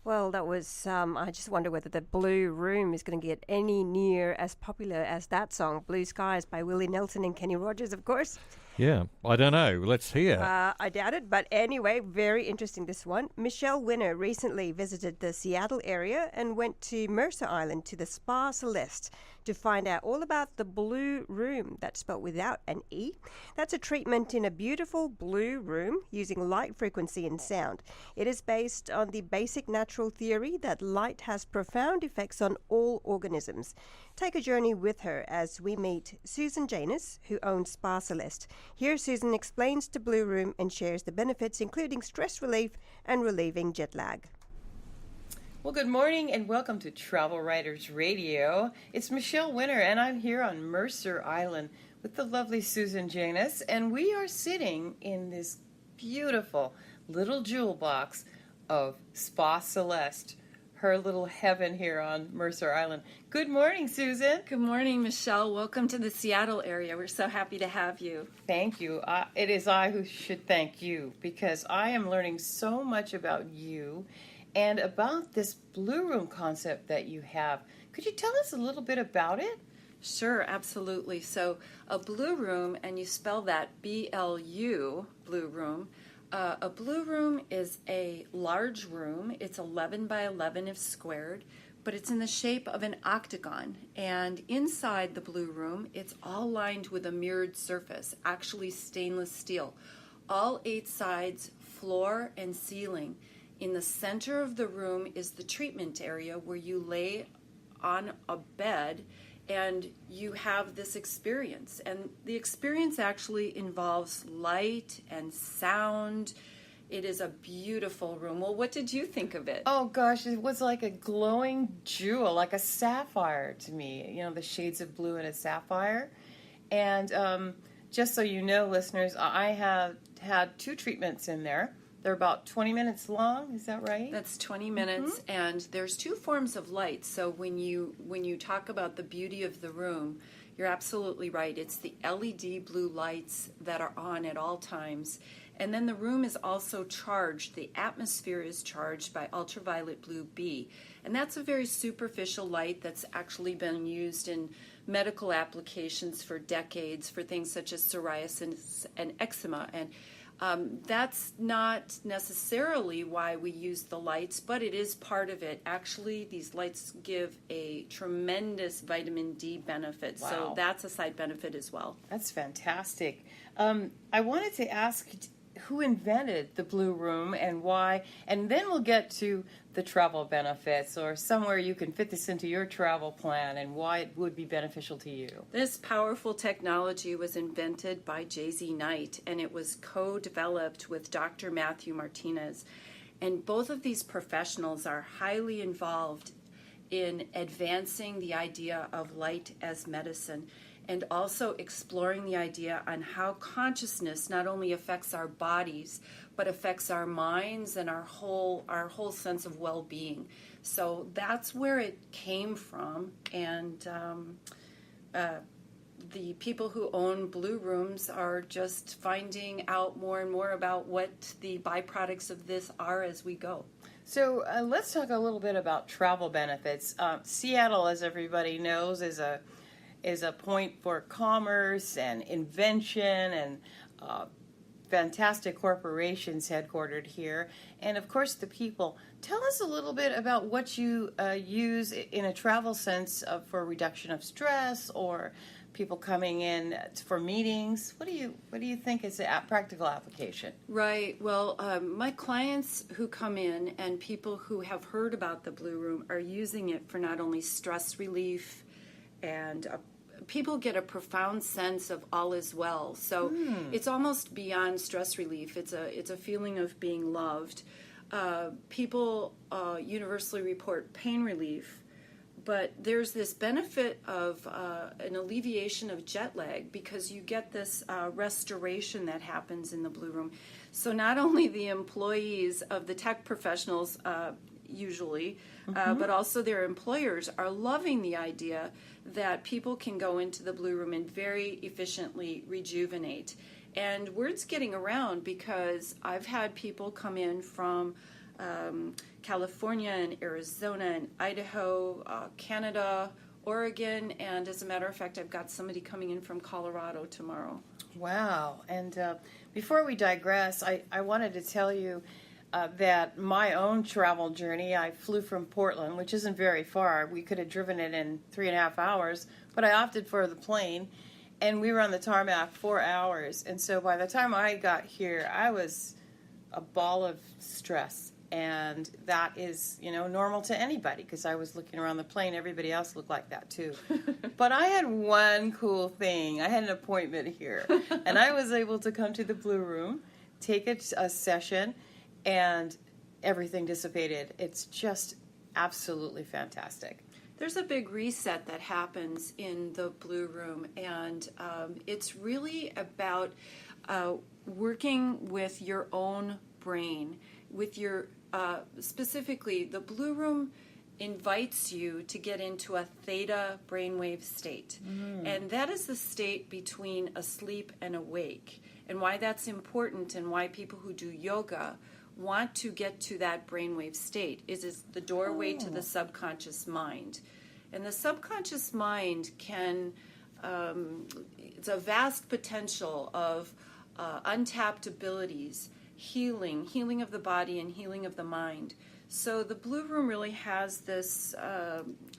Well, that was, I just wonder whether the Blue Room is going to get any near as popular as that song, Blue Skies by Willie Nelson and Kenny Rogers, of course. Yeah, I don't know. Let's hear. I doubt it, but anyway, very interesting this one. Michelle Winner recently visited the Seattle area and went to Mercer Island to the Spa Celeste to find out all about the Blue Room. That's spelled without an E. That's a treatment in a beautiful blue room using light frequency and sound. It is based on the basic natural theory that light has profound effects on all organisms. Take a journey with her as we meet Susan Janus, who owns Spa Celeste. Here, Susan explains the Blue Room and shares the benefits, including stress relief and relieving jet lag. Well, good morning and welcome to Travel Writers Radio. It's Michelle Winner and I'm here on Mercer Island with the lovely Susan Janus, and we are sitting in this beautiful little jewel box of Spa Celeste, her little heaven here on Mercer Island. Good morning, Susan. Good morning, Michelle. Welcome to the Seattle area. We're so happy to have you. Thank you. It is I who should thank you because I am learning so much about you and about this Blue Room concept that you have. Could you tell us a little bit about it? Sure, absolutely. So a Blue Room, and you spell that B-L-U, Blue Room. A Blue Room is a large room. It's 11 by 11 if squared, but it's in the shape of an octagon. And inside the Blue Room, it's all lined with a mirrored surface, actually stainless steel. All 8 sides, floor and ceiling. In the center of the room is the treatment area where you lay on a bed and you have this experience. And the experience actually involves light and sound. It is a beautiful room. Well, what did you think of it? Oh gosh, it was like a glowing jewel, like a sapphire to me. You know, the shades of blue in a sapphire. And just so you know, listeners, I have had 2 treatments in there. They're about 20 minutes long, is that right? That's 20 minutes, and there's 2 forms of light. So when you talk about the beauty of the room, you're absolutely right. It's the LED blue lights that are on at all times. And then the room is also charged. The atmosphere is charged by ultraviolet blue B. And that's a very superficial light that's actually been used in medical applications for decades for things such as psoriasis and eczema. And that's not necessarily why we use the lights, but it is part of it. Actually, these lights give a tremendous vitamin D benefit, Wow. so that's a side benefit as well. That's fantastic. I wanted to ask who invented the Blue Room and why, and then we'll get to the travel benefits or somewhere you can fit this into your travel plan and why it would be beneficial to you. This powerful technology was invented by J.Z. Knight, and it was co-developed with Dr. Matthew Martinez. And both of these professionals are highly involved in advancing the idea of light as medicine and also exploring the idea on how consciousness not only affects our bodies but affects our minds and our whole sense of well-being. So that's where it came from, and the people who own Blue Rooms are just finding out more and more about what the byproducts of this are as we go. So let's talk a little bit about travel benefits. Seattle, as everybody knows, is a point for commerce and invention and fantastic corporations headquartered here. And of course the people. Tell us a little bit about what you use in a travel sense for reduction of stress or people coming in for meetings. What do you think is a practical application? Right. Well, my clients who come in and people who have heard about the Blue Room are using it for not only stress relief and people get a profound sense of all is well. So it's almost beyond stress relief. It's a feeling of being loved. People universally report pain relief, but there's this benefit of an alleviation of jet lag because you get this restoration that happens in the Blue Room. So not only the employees of the tech professionals usually, but also their employers are loving the idea that people can go into the Blue Room and very efficiently rejuvenate. And word's getting around because I've had people come in from California and Arizona and Idaho, Canada, Oregon, and as a matter of fact, I've got somebody coming in from Colorado tomorrow. Wow. And before we digress, I wanted to tell you that my own travel journey, I flew from Portland, which isn't very far. We could have driven it in 3.5 hours, but I opted for the plane, and we were on the tarmac 4 hours. And so by the time I got here, I was a ball of stress. And that is, normal to anybody, because I was looking around the plane. Everybody else looked like that, too. But I had one cool thing. I had an appointment here, and I was able to come to the Blu Room, take a session, and everything dissipated. It's just absolutely fantastic. There's a big reset that happens in the Blu Room, and it's really about working with your own brain, with your specifically, the Blu Room invites you to get into a theta brainwave state. And that is the state between asleep and awake. And why that's important, and why people who do yoga want to get to that brainwave state is the doorway to the subconscious mind. And the subconscious mind can, it's a vast potential of untapped abilities, healing of the body and healing of the mind. So the Blu Room really has this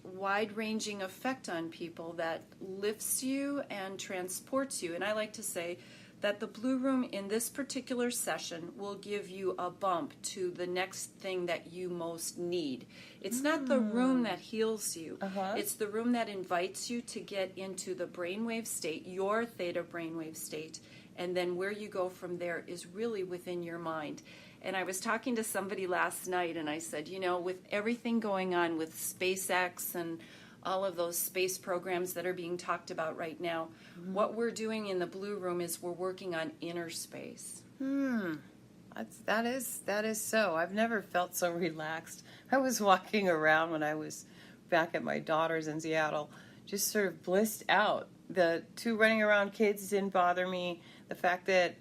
wide-ranging effect on people that lifts you and transports you. And I like to say that the Blu Room in this particular session will give you a bump to the next thing that you most need. It's not the room that heals you. It's the room that invites you to get into the brainwave state, your theta brainwave state. And then where you go from there is really within your mind. And I was talking to somebody last night, and I said, with everything going on with SpaceX and all of those space programs that are being talked about right now, what we're doing in the Blu Room is we're working on inner space. That is so. I've never felt so relaxed. I was walking around when I was back at my daughter's in Seattle, just sort of blissed out. The two running around kids didn't bother me. The fact that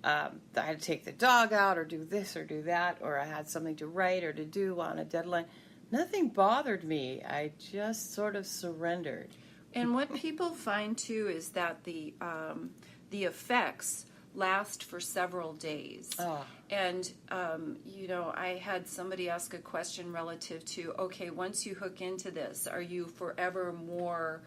I had to take the dog out or do this or do that, or I had something to write or to do on a deadline, nothing bothered me. I just sort of surrendered. And what people find too is that the effects last for several days. And I had somebody ask a question relative to, okay, once you hook into this, are you forever more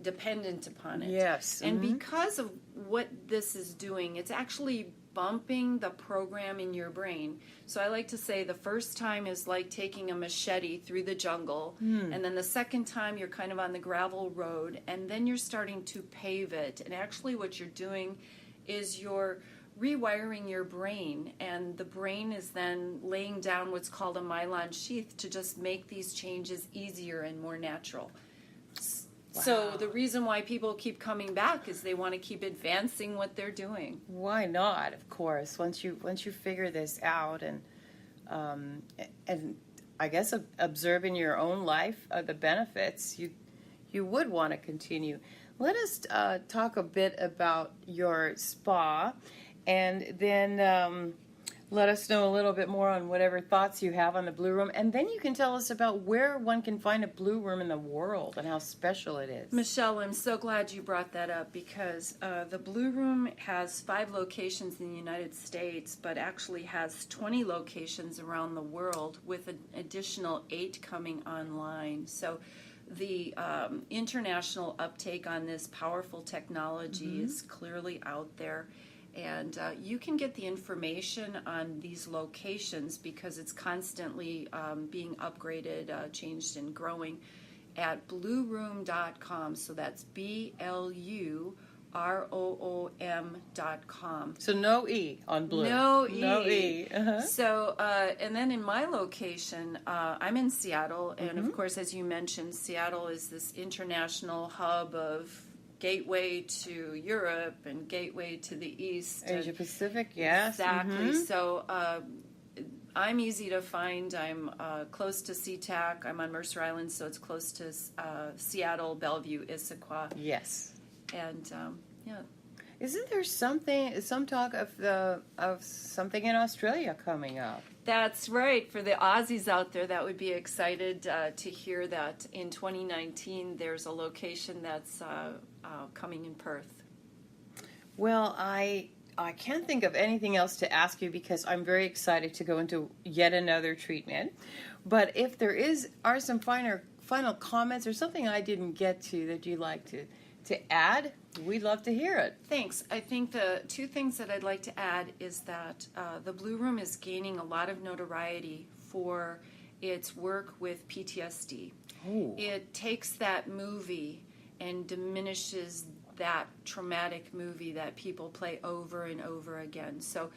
dependent upon it? Yes. And because of what this is doing, it's actually bumping the program in your brain. So I like to say the first time is like taking a machete through the jungle, and then the second time you're kind of on the gravel road, and then you're starting to pave it. And actually what you're doing is you're rewiring your brain, and the brain is then laying down what's called a myelin sheath to just make these changes easier and more natural. So the reason why people keep coming back is they want to keep advancing what they're doing. Why not? Of course, once you figure this out, and I guess observing your own life, the benefits, you would want to continue. Let us talk a bit about your spa, and then let us know a little bit more on whatever thoughts you have on the Blu Room, and then you can tell us about where one can find a Blu Room in the world and how special it is. Michelle, I'm so glad you brought that up, because the Blu Room has 5 locations in the United States, but actually has 20 locations around the world, with an additional 8 coming online. So the international uptake on this powerful technology is clearly out there. And you can get the information on these locations, because it's constantly being upgraded, changed, and growing, at bluroom.com. So that's BLUROOM.com. So no E on Blue. No E. No E. So, and then in my location, I'm in Seattle. And of course, as you mentioned, Seattle is this international hub of gateway to Europe and gateway to the East. Asia Pacific, yes. Exactly. So I'm easy to find. I'm close to SeaTac. I'm on Mercer Island, so it's close to Seattle, Bellevue, Issaquah. Yes. And yeah. Isn't there some talk of something in Australia coming up? That's right. For the Aussies out there, that would be excited to hear that in 2019 there's a location that's coming in Perth. Well, I can't think of anything else to ask you because I'm very excited to go into yet another treatment. But if there are some final comments or something I didn't get to that you'd like to add, we'd love to hear it. Thanks. I think the two things that I'd like to add is that the Blu Room is gaining a lot of notoriety for its work with PTSD. Ooh. It takes that movie and diminishes that traumatic movie that people play over and over again. So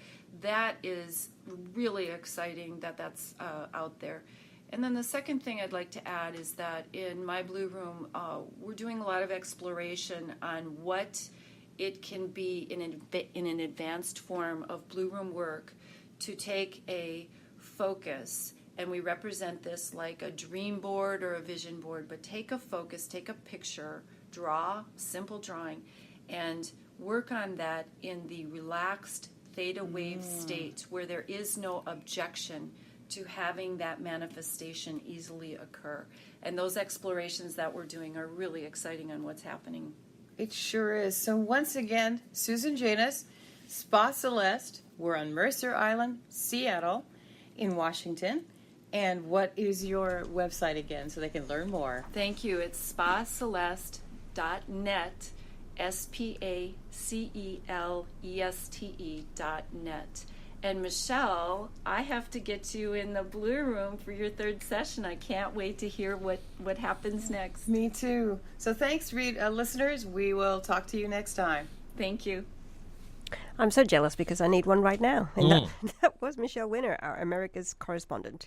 that is really exciting that that's out there. And then the second thing I'd like to add is that in my Blu Room, we're doing a lot of exploration on what it can be in an advanced form of Blu Room work to take a focus, and we represent this like a dream board or a vision board, but take a focus, take a picture, draw, simple drawing, and work on that in the relaxed theta wave state where there is no objection to having that manifestation easily occur. And those explorations that we're doing are really exciting on what's happening. It sure is. So once again, Susan Janus, Spa Celeste. We're on Mercer Island, Seattle, in Washington. And what is your website again so they can learn more? Thank you. It's spaceleste.net, SPACELESTE.net. And Michelle, I have to get you in the Blu Room for your third session. I can't wait to hear what happens next. Me too. So thanks, listeners. We will talk to you next time. Thank you. I'm so jealous because I need one right now. And that was Michelle Winner, our America's correspondent.